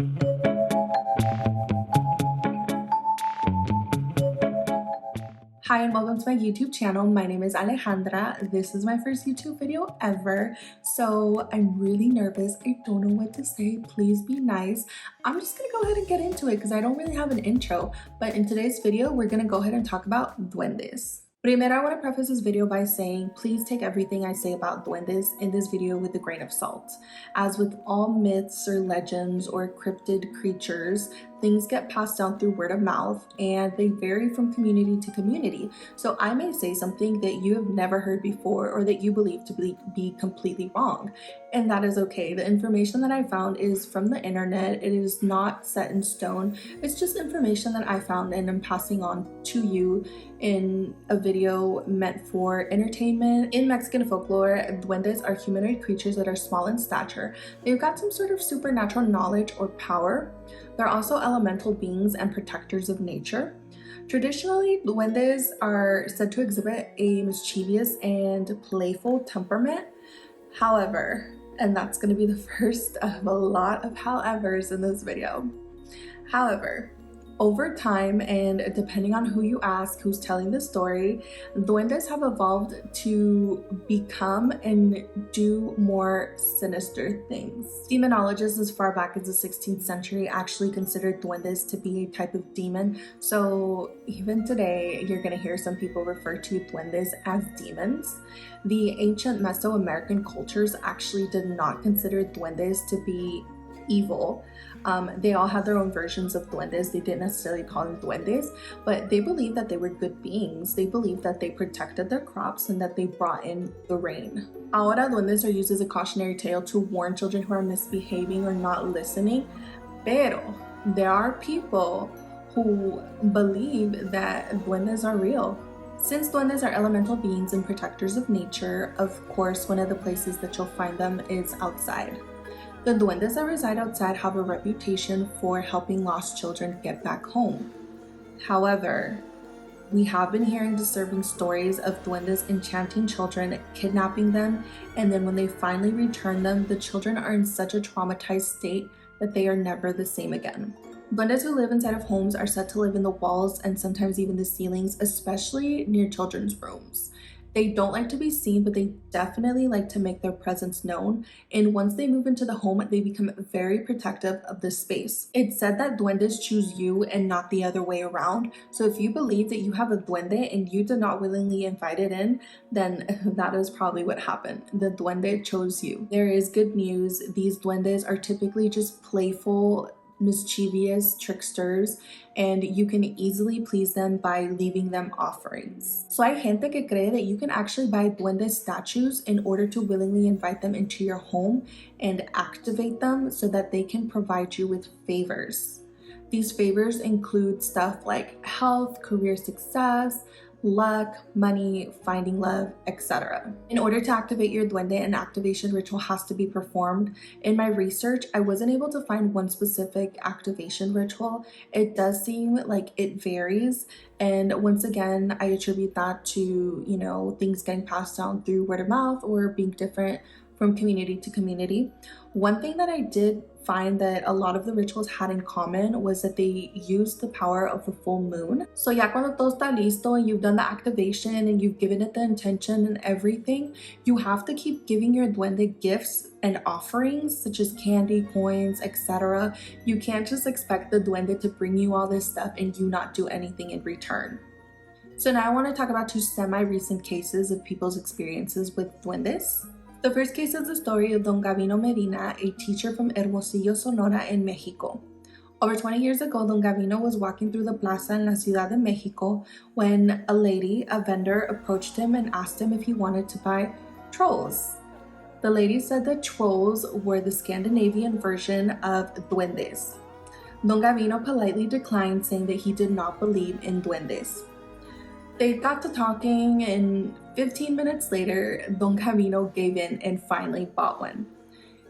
Hi and welcome to my YouTube channel. My name is Alejandra. This is my first YouTube video ever, so I'm really nervous. I don't know what to say. Please be nice. I'm just gonna go ahead and get into it because I don't really have an intro, but in today's video, we're gonna go ahead and talk about duendes. Primero, I want to preface this video by saying, please take everything I say about duendes in this video with a grain of salt. As with all myths or legends or cryptid creatures, things get passed down through word of mouth and they vary from community to community. So I may say something that you have never heard before or that you believe to be completely wrong. And that is okay. The information that I found is from the internet. It is not set in stone. It's just information that I found and I'm passing on to you in a video meant for entertainment. In Mexican folklore, duendes are humanoid creatures that are small in stature. They've got some sort of supernatural knowledge or power. They're also elemental beings and protectors of nature. Traditionally, duendes are said to exhibit a mischievous and playful temperament. However, and that's going to be the first of a lot of howevers in this video. However, over time, and depending on who you ask, who's telling the story, duendes have evolved to become and do more sinister things. Demonologists as far back as the 16th century actually considered duendes to be a type of demon. So even today, you're going to hear some people refer to duendes as demons. The ancient Mesoamerican cultures actually did not consider duendes to be evil. They all had their own versions of duendes. They didn't necessarily call them duendes, but they believed that they were good beings. They believed that they protected their crops and that they brought in the rain. Ahora, duendes are used as a cautionary tale to warn children who are misbehaving or not listening. Pero there are people who believe that duendes are real. Since duendes are elemental beings and protectors of nature, of course, one of the places that you'll find them is outside. The duendes that reside outside have a reputation for helping lost children get back home. However, we have been hearing disturbing stories of duendes enchanting children, kidnapping them, and then when they finally return them, the children are in such a traumatized state that they are never the same again. Duendes who live inside of homes are said to live in the walls and sometimes even the ceilings, especially near children's rooms. They don't like to be seen, but they definitely like to make their presence known. And once they move into the home, they become very protective of the space. It's said that duendes choose you and not the other way around. So if you believe that you have a duende and you did not willingly invite it in, then that is probably what happened. The duende chose you. There is good news. These duendes are typically just playful, mischievous tricksters, and you can easily please them by leaving them offerings. So hay gente que cree that you can actually buy duende statues in order to willingly invite them into your home and activate them so that they can provide you with favors. These favors include stuff like health, career success, luck, money, finding love, etc. In order to activate your duende, an activation ritual has to be performed. In my research, I wasn't able to find one specific activation ritual. It does seem like it varies, and once again, I attribute that to, things getting passed down through word of mouth or being different from community to community. One thing that I did find that a lot of the rituals had in common was that they used the power of the full moon. So ya cuando todo está listo and you've done the activation and you've given it the intention and everything, you have to keep giving your duende gifts and offerings such as candy, coins, etc. You can't just expect the duende to bring you all this stuff and you not do anything in return. So now I want to talk about two semi-recent cases of people's experiences with duendes. The first case is the story of Don Gavino Medina, a teacher from Hermosillo, Sonora in Mexico. Over 20 years ago, Don Gavino was walking through the plaza in la Ciudad de Mexico when a lady, a vendor, approached him and asked him if he wanted to buy trolls. The lady said that trolls were the Scandinavian version of duendes. Don Gavino politely declined, saying that he did not believe in duendes. They got to talking, and 15 minutes later, Don Gavino gave in and finally bought one.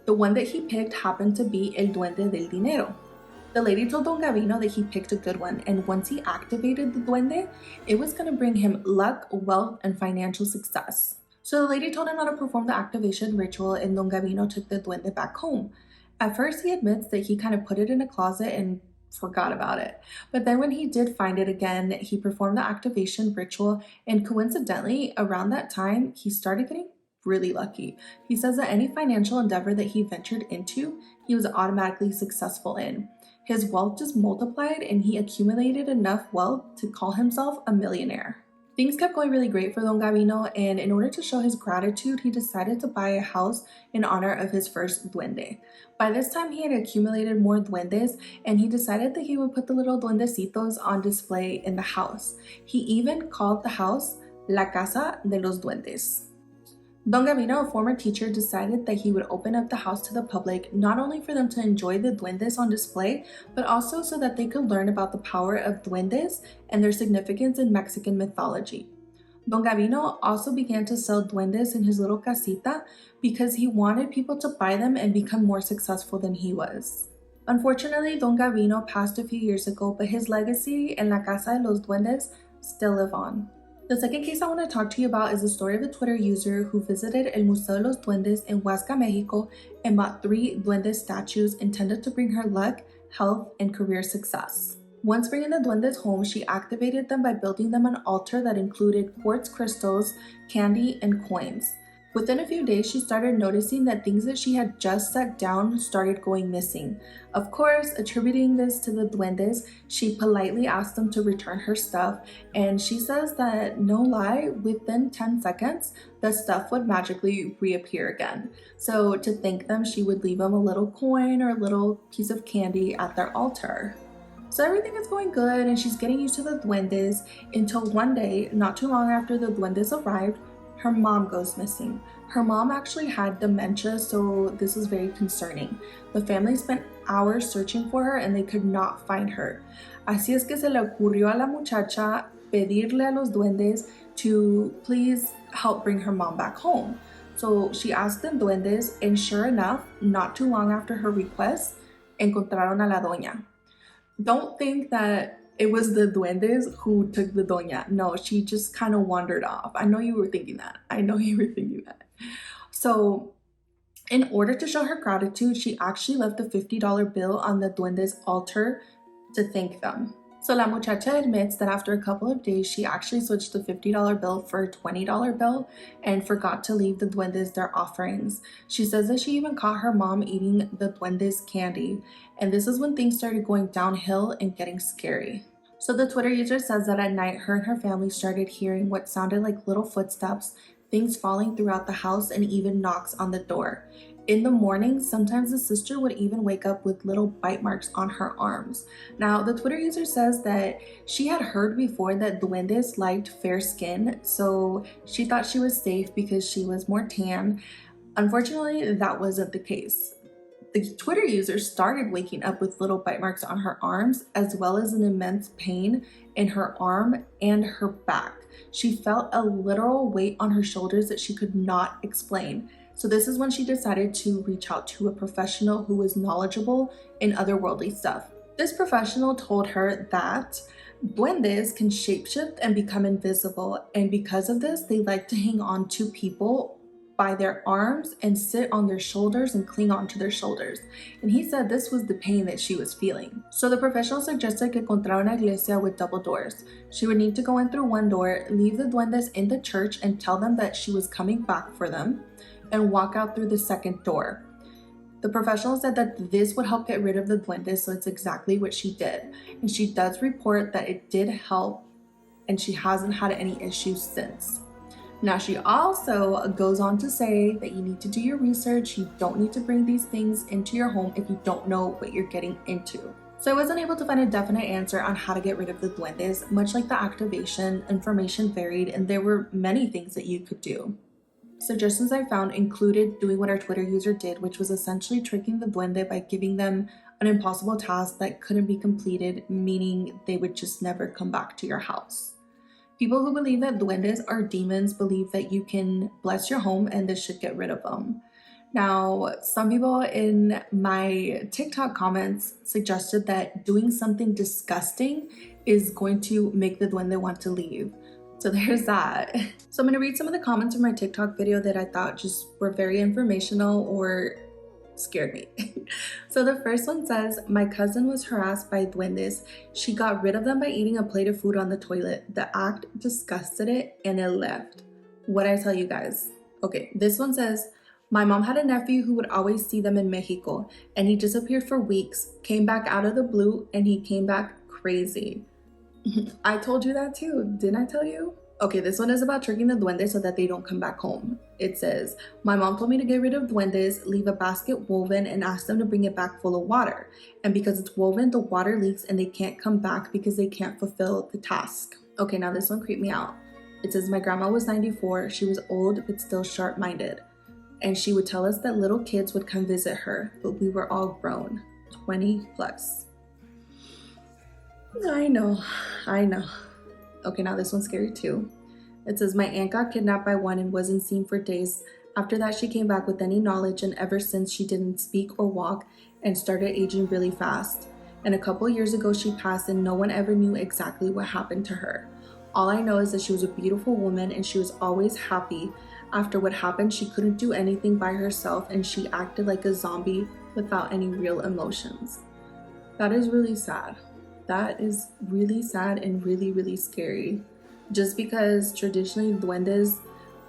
The one that he picked happened to be El Duende del Dinero. The lady told Don Gavino that he picked a good one, and once he activated the duende, it was going to bring him luck, wealth, and financial success. So the lady told him how to perform the activation ritual, and Don Gavino took the duende back home. At first, he admits that he kind of put it in a closet and forgot about it. But then when he did find it again, he performed the activation ritual, and coincidentally, around that time, he started getting really lucky. He says that any financial endeavor that he ventured into, he was automatically successful in. His wealth just multiplied and he accumulated enough wealth to call himself a millionaire. Things kept going really great for Don Gavino, and in order to show his gratitude, he decided to buy a house in honor of his first duende. By this time, he had accumulated more duendes, and he decided that he would put the little duendecitos on display in the house. He even called the house La Casa de los Duendes. Don Gavino, a former teacher, decided that he would open up the house to the public, not only for them to enjoy the duendes on display, but also so that they could learn about the power of duendes and their significance in Mexican mythology. Don Gavino also began to sell duendes in his little casita because he wanted people to buy them and become more successful than he was. Unfortunately, Don Gavino passed a few years ago, but his legacy in La Casa de los Duendes still live on. The second case I want to talk to you about is the story of a Twitter user who visited El Museo de los Duendes in Huasca, Mexico, and bought 3 duende statues intended to bring her luck, health, and career success. Once bringing the duendes home, she activated them by building them an altar that included quartz crystals, candy, and coins. Within a few days, she started noticing that things that she had just set down started going missing. Of course, attributing this to the duendes, she politely asked them to return her stuff, and she says that, no lie, within 10 seconds, the stuff would magically reappear again. So to thank them, she would leave them a little coin or a little piece of candy at their altar. So everything is going good, and she's getting used to the duendes until one day, not too long after the duendes arrived, her mom goes missing. Her mom actually had dementia, so this is very concerning. The family spent hours searching for her and they could not find her. Así es que se le ocurrió a la muchacha pedirle a los duendes to please help bring her mom back home. So she asked the duendes, and sure enough, not too long after her request, encontraron a la doña. Don't think that it was the duendes who took the doña. No, she just kind of wandered off. I know you were thinking that. So in order to show her gratitude, she actually left a $50 bill on the duendes' altar to thank them. So la muchacha admits that after a couple of days, she actually switched the $50 bill for a $20 bill and forgot to leave the duendes their offerings. She says that she even caught her mom eating the duendes candy, and this is when things started going downhill and getting scary. So the Twitter user says that at night, her and her family started hearing what sounded like little footsteps, things falling throughout the house, and even knocks on the door. In the morning, sometimes the sister would even wake up with little bite marks on her arms. Now, the Twitter user says that she had heard before that duendes liked fair skin, so she thought she was safe because she was more tan. Unfortunately, that wasn't the case. The Twitter user started waking up with little bite marks on her arms, as well as an immense pain in her arm and her back. She felt a literal weight on her shoulders that she could not explain. So this is when she decided to reach out to a professional who was knowledgeable in otherworldly stuff. This professional told her that duendes can shapeshift and become invisible, and because of this, they like to hang on to people by their arms and sit on their shoulders and cling onto their shoulders. And he said this was the pain that she was feeling. So the professional suggested que encontrara una iglesia with double doors. She would need to go in through one door, leave the duendes in the church and tell them that she was coming back for them, and walk out through the second door. The professional said that this would help get rid of the duendes, so it's exactly what she did. And she does report that it did help, and she hasn't had any issues since. Now, she also goes on to say that you need to do your research. You don't need to bring these things into your home if you don't know what you're getting into. So I wasn't able to find a definite answer on how to get rid of the duendes. Much like the activation, information varied, and there were many things that you could do. Suggestions I found included doing what our Twitter user did, which was essentially tricking the duende by giving them an impossible task that couldn't be completed, meaning they would just never come back to your house. People who believe that duendes are demons believe that you can bless your home and this should get rid of them. Now, some people in my TikTok comments suggested that doing something disgusting is going to make the duende want to leave. So there's that. So I'm going to read some of the comments from my TikTok video that I thought just were very informational or scared me. So the first one says, my cousin was harassed by duendes. She got rid of them by eating a plate of food on the toilet. The act disgusted it and it left. What'd I tell you guys? Okay, this one says, my mom had a nephew who would always see them in Mexico, and he disappeared for weeks, came back out of the blue, and he came back crazy. I told you that too, didn't I tell you? Okay, this one is about tricking the duendes so that they don't come back home. It says, my mom told me to get rid of duendes, leave a basket woven, and ask them to bring it back full of water. And because it's woven, the water leaks and they can't come back because they can't fulfill the task. Okay, now this one creeped me out. It says, my grandma was 94. She was old but still sharp-minded. And she would tell us that little kids would come visit her, but we were all grown, 20 plus. I know. Okay, now this one's scary too. It says, my aunt got kidnapped by one and wasn't seen for days. After that, she came back with any knowledge, and ever since she didn't speak or walk and started aging really fast. And a couple years ago, she passed and no one ever knew exactly what happened to her. All I know is that she was a beautiful woman and she was always happy. After what happened, she couldn't do anything by herself and she acted like a zombie without any real emotions. That is really sad. That is really sad and really, really scary. Just because traditionally duendes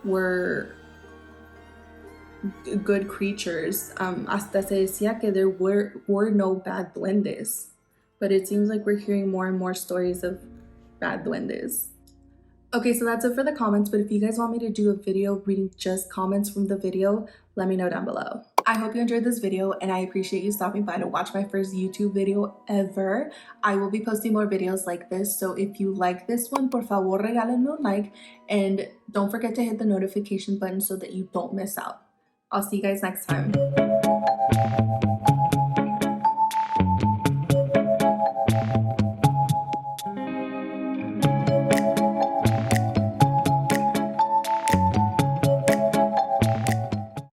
were good creatures. Hasta se decía que there were no bad duendes. But it seems like we're hearing more and more stories of bad duendes. Okay, so that's it for the comments, but if you guys want me to do a video reading just comments from the video, let me know down below. I hope you enjoyed this video and I appreciate you stopping by to watch my first YouTube video ever. I will be posting more videos like this, so if you like this one, por favor regálenme un like and don't forget to hit the notification button so that you don't miss out. I'll see you guys next time.